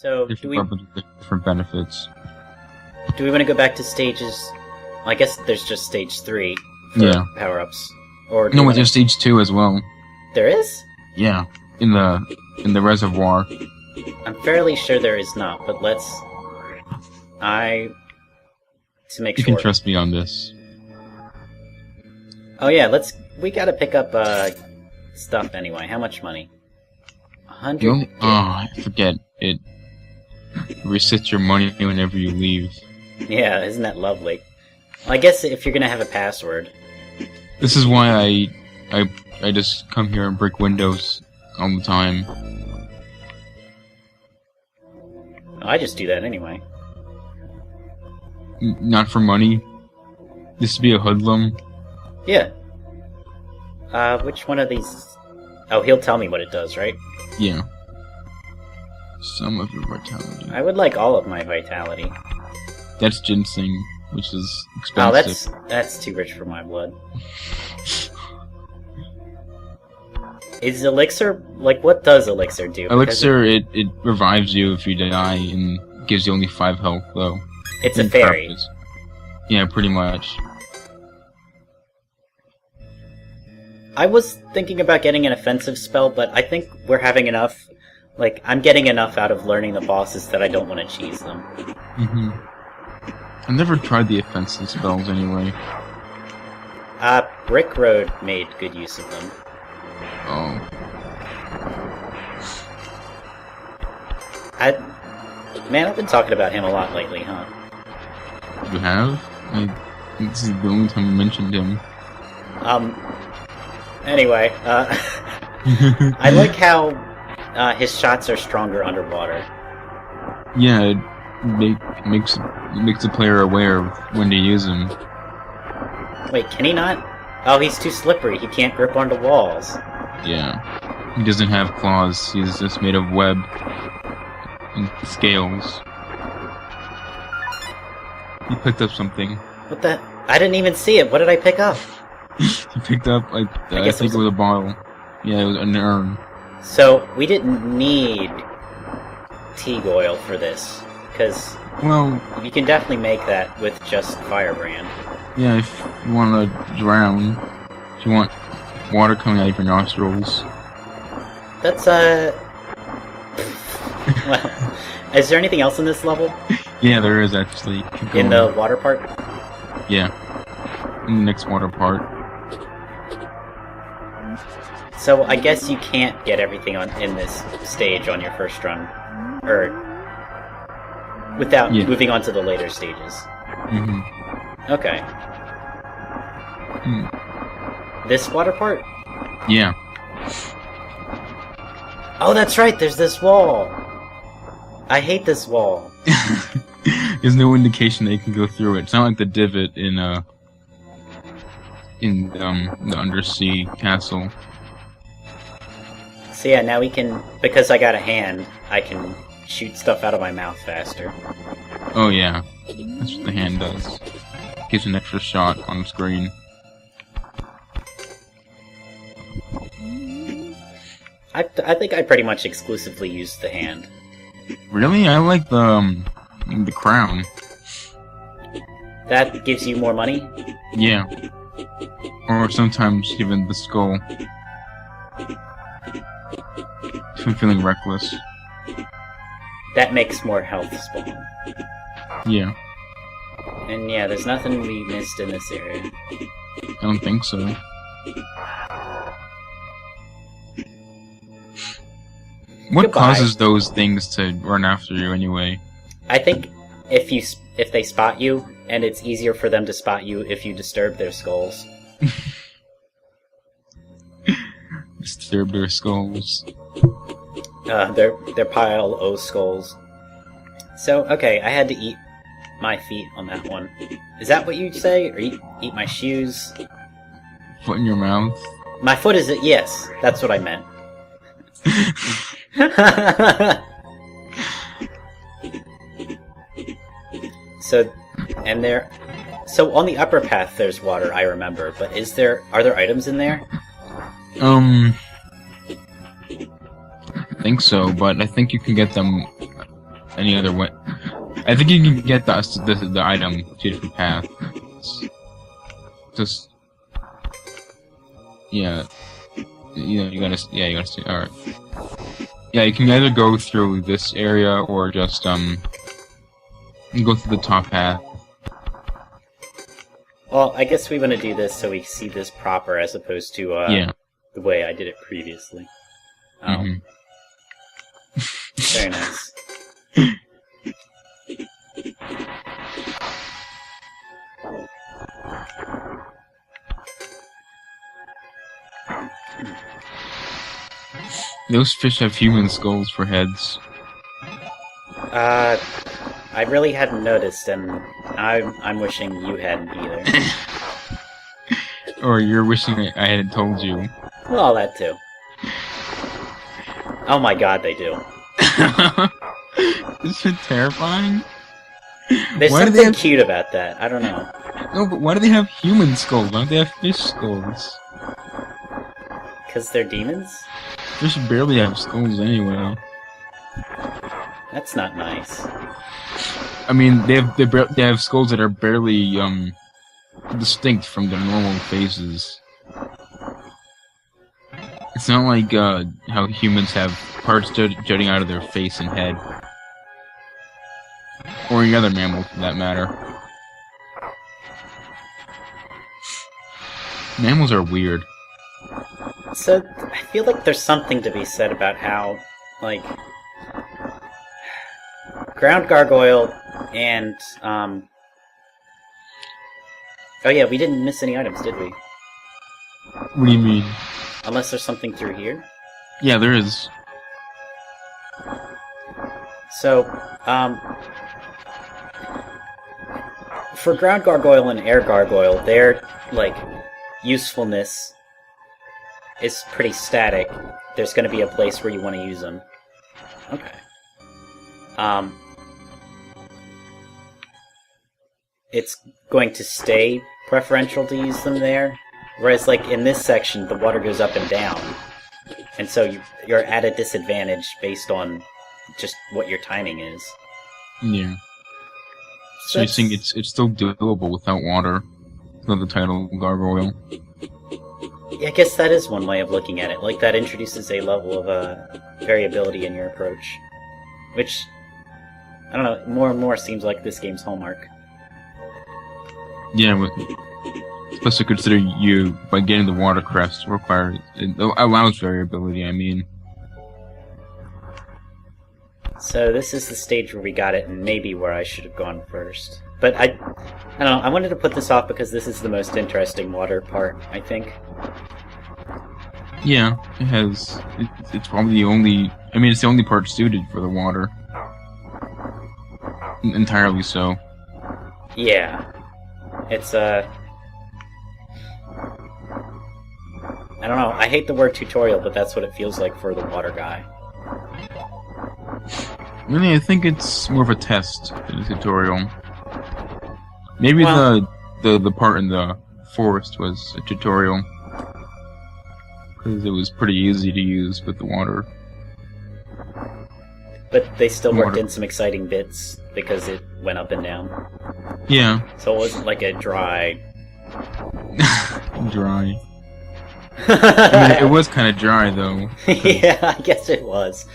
So, Different weapons with different benefits. do we want to go back to stages? I guess there's just stage 3 for power-ups. Or No, there's stage 2 as well. There is? Yeah, in the reservoir. I'm fairly sure there is not, but let's... to make You sure. can trust me on this. Oh yeah, we gotta pick up, stuff anyway. How much money? 100? I forget. It resets your money whenever you leave. Yeah, isn't that lovely? Well, I guess if you're gonna have a password. This is why I just come here and break windows all the time. I just do that anyway. Not for money. Just to be a hoodlum. Yeah. Which one of these... Oh, he'll tell me what it does, right? Yeah. Some of your vitality. I would like all of my vitality. That's ginseng, which is Oh, expensive. that's too rich for my blood. Is elixir... Like, what does elixir do? Elixir, it revives you if you die and gives you only 5 health, though. It's a fairy. Practice. Yeah, pretty much. I was thinking about getting an offensive spell, but I think we're having enough... Like, I'm getting enough out of learning the bosses that I don't want to cheese them. Mm-hmm. I've never tried the offensive spells anyway. Brick Road made good use of them. Oh. Man, I've been talking about him a lot lately, huh? You have? This is the only time you mentioned him. Anyway, I like how his shots are stronger underwater. Yeah, it makes the player aware of when to use him. Wait, can he not? Oh, he's too slippery. He can't grip onto walls. Yeah. He doesn't have claws. He's just made of web and scales. He picked up something. What the? I didn't even see it. What did I pick up? He picked up, I think it was a bottle. Yeah, it was an urn. So, we didn't need teague oil for this, because well, you can definitely make that with just Firebrand. Yeah, if you want to drown, if you want water coming out of your nostrils. That's, well, is there anything else in this level? Yeah, there is actually. In the water part? Yeah. In the next water part. So I guess you can't get everything in this stage on your first run, or without moving on to the later stages. Mm-hmm. Okay. This water part? Yeah. Oh, that's right. There's this wall. I hate this wall. There's no indication that you can go through it. It's not like the divot in the undersea castle. So yeah, now we can, because I got a hand, I can shoot stuff out of my mouth faster. Oh yeah, that's what the hand does. Gives an extra shot on screen. I think I pretty much exclusively use the hand. Really? I like the crown. That gives you more money? Yeah. Or sometimes even the skull. If I'm feeling reckless. That makes more health spawn. Yeah. And yeah, there's nothing we missed in this area. I don't think so. What causes those things to run after you anyway? I think if they spot you, and it's easier for them to spot you if you disturb their skulls. Disturb their skulls. Their pile O skulls. So, okay, I had to eat my feet on that one. Is that what you'd say? Or eat my shoes? Foot in your mouth? My foot is it? Yes, that's what I meant. So on the upper path there's water, I remember, but are there items in there? I think so, but I think you can get them any other way. I think you can get the item to a different path. Just yeah, you gotta see. All right. Yeah, you can either go through this area or just go through the top path. Well, I guess we want to do this so we see this proper as opposed to the way I did it previously. Oh. Very nice. Those fish have human skulls for heads. I really hadn't noticed, and I'm wishing you hadn't either. Or you're wishing I hadn't told you. Well, that too. Oh my god, they do. This is terrifying. There's something cute about that. I don't know. No, but why do they have human skulls? Why don't they have fish skulls? Because they're demons? Fish barely have skulls anyway. That's not nice. I mean, they have skulls that are barely distinct from their normal faces. It's not like how humans have parts jutting out of their face and head, or any other mammal for that matter. Mammals are weird. So, I feel like there's something to be said about how, like, ground gargoyle and, oh yeah, we didn't miss any items, did we? What do you mean? Unless there's something through here? Yeah, there is. So, for ground gargoyle and air gargoyle, their, like, usefulness is pretty static. There's going to be a place where you want to use them. Okay. It's going to stay preferential to use them there, whereas, like, in this section, the water goes up and down, and so you're at a disadvantage based on just what your timing is. Yeah. So you think it's still doable without water? Not the title gargoyle. Yeah, I guess that is one way of looking at it. Like, that introduces a level of variability in your approach. Which, I don't know, more and more seems like this game's hallmark. Yeah, but especially consider you, by getting the water crest, it allows variability, I mean. So this is the stage where we got it, and maybe where I should have gone first. But I don't know, I wanted to put this off because this is the most interesting water part, I think. Yeah, it has. It's probably the only. I mean, it's the only part suited for the water. Entirely so. Yeah. It's, I don't know, I hate the word tutorial, but that's what it feels like for the water guy. Really, I think it's more of a test than a tutorial. Maybe the part in the forest was a tutorial. Because it was pretty easy to use with the water. But they still worked in some exciting bits, because it went up and down. Yeah. So it wasn't like a dry... Dry. I mean, it was kind of dry, though. Yeah, I guess it was.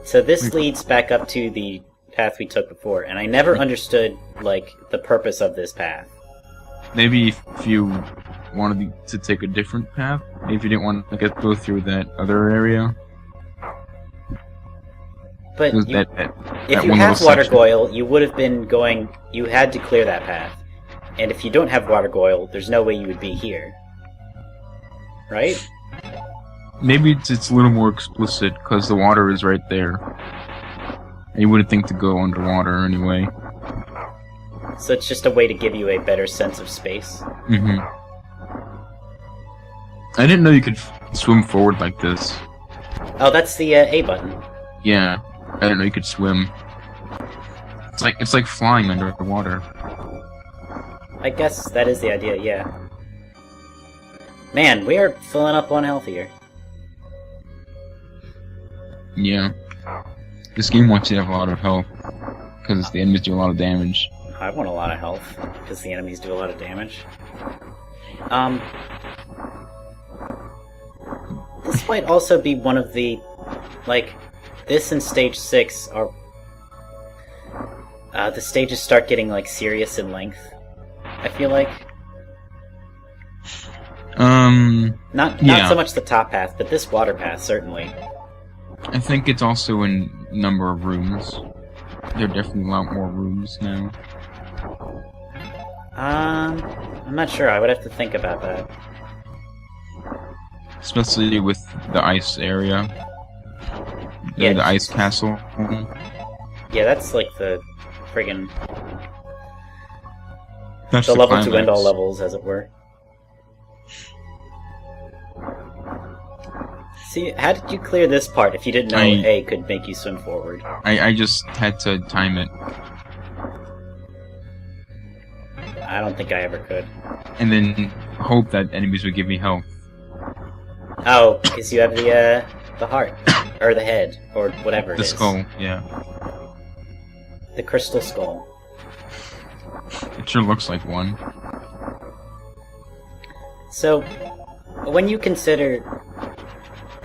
So this leads back up to the path we took before, and I never understood, like, the purpose of this path. Maybe if you wanted to take a different path, maybe if you didn't want to go through that other area. But if you have water goyle, you would have been going... You had to clear that path. And if you don't have water goyle, there's no way you would be here. Right? Maybe it's a little more explicit, because the water is right there. And you wouldn't think to go underwater anyway. So it's just a way to give you a better sense of space? Mm-hmm. I didn't know you could swim forward like this. Oh, that's the A button. Yeah. I didn't know you could swim. It's like flying under the water. I guess that is the idea, yeah. Man, we are filling up on health here. Yeah. This game wants you to have a lot of health, because the enemies do a lot of damage. I want a lot of health, because the enemies do a lot of damage. This might also be one of the... Like, this and Stage 6 are... the stages start getting, like, serious in length, I feel like. Not so much the top path, but this water path, certainly. I think it's also in number of rooms. There are definitely a lot more rooms now. I'm not sure. I would have to think about that. Especially with the ice area. Yeah, the ice castle. Yeah, that's like the friggin' That's the level climax. to end all levels, as it were. See, how did you clear this part if you didn't know A could make you swim forward? I just had to time it. I don't think I ever could. And then hope that enemies would give me health. Oh, because you have the heart. Or the head. Or whatever it is. The skull, yeah. The crystal skull. It sure looks like one. So, when you consider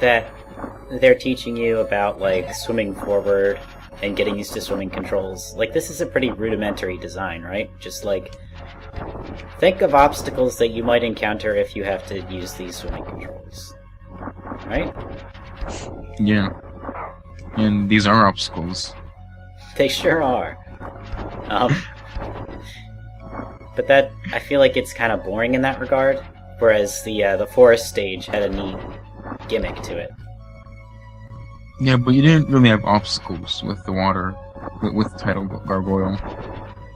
that they're teaching you about, like, swimming forward and getting used to swimming controls, like, this is a pretty rudimentary design, right? Just, like, think of obstacles that you might encounter if you have to use these swimming controls. Right? Yeah. And these are obstacles. They sure are. But that, I feel like it's kind of boring in that regard, whereas the forest stage had a neat gimmick to it. Yeah, but you didn't really have obstacles with the water, with the tidal gargoyle.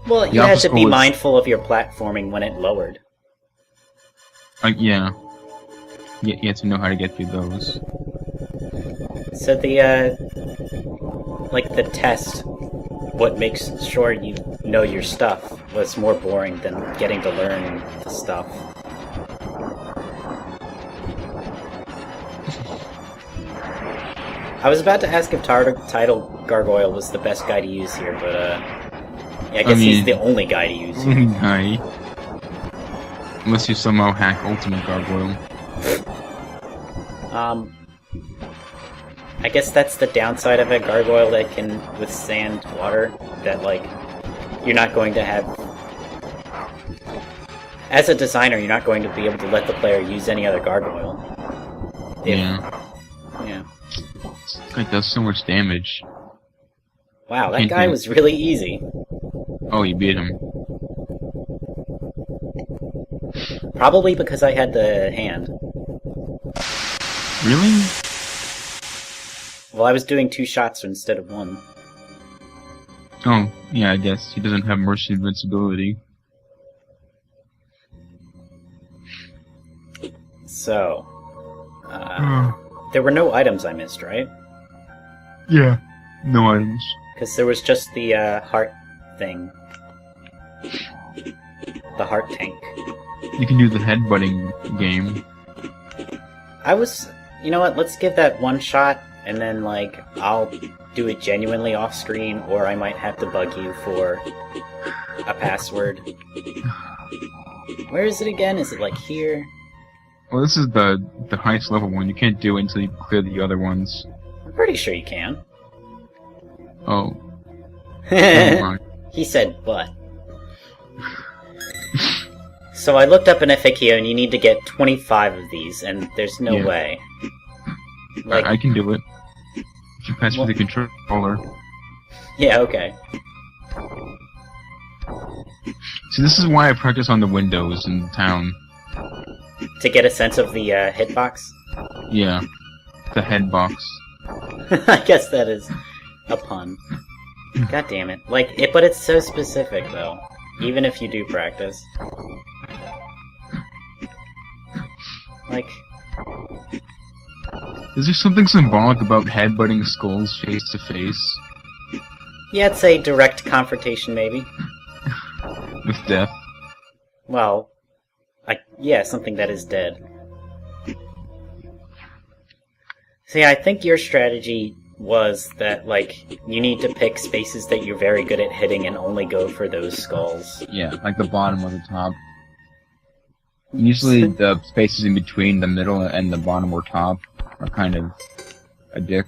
Well, you had to be mindful of your platforming when it lowered. Yeah. You had to know how to get through those. So the test, what makes sure you know your stuff, was more boring than getting to learn the stuff. I was about to ask if Tidal Gargoyle was the best guy to use here, but yeah, I guess he's the only guy to use here. Unless you somehow hack Ultimate Gargoyle. I guess that's the downside of a gargoyle that can withstand water, that, like, you're not going to have... As a designer, you're not going to be able to let the player use any other gargoyle. Yeah. It does so much damage. Wow, that guy was really easy. Oh, you beat him. Probably because I had the hand. Really? Well, I was doing 2 shots instead of 1. Oh, yeah, I guess. He doesn't have Mercy Invincibility. So... there were no items I missed, right? Yeah. No items. Because there was just the heart thing. The heart tank. You can do the headbutting game. You know what, let's give that 1 shot, and then, like, I'll do it genuinely off-screen, or I might have to bug you for a password. Where is it again? Is it, like, here? Well, this is the highest level one. You can't do it until you clear the other ones. I'm pretty sure you can. Oh. Never mind. He said, but. So I looked up an FAQ, and you need to get 25 of these, and there's no way. Like, I can do it. If you pass me the controller. Yeah, okay. See, this is why I practice on the windows in town. To get a sense of the hitbox? Yeah. The head box. I guess that is a pun. God damn it. Like, but it's so specific, though. Even if you do practice. Like... Is there something symbolic about headbutting skulls face to face? Yeah, it's a direct confrontation, maybe. With death? Well, yeah, something that is dead. See, I think your strategy was that, like, you need to pick spaces that you're very good at hitting and only go for those skulls. Yeah, like the bottom or the top. Usually the spaces in between the middle and the bottom or top are kind of a dick.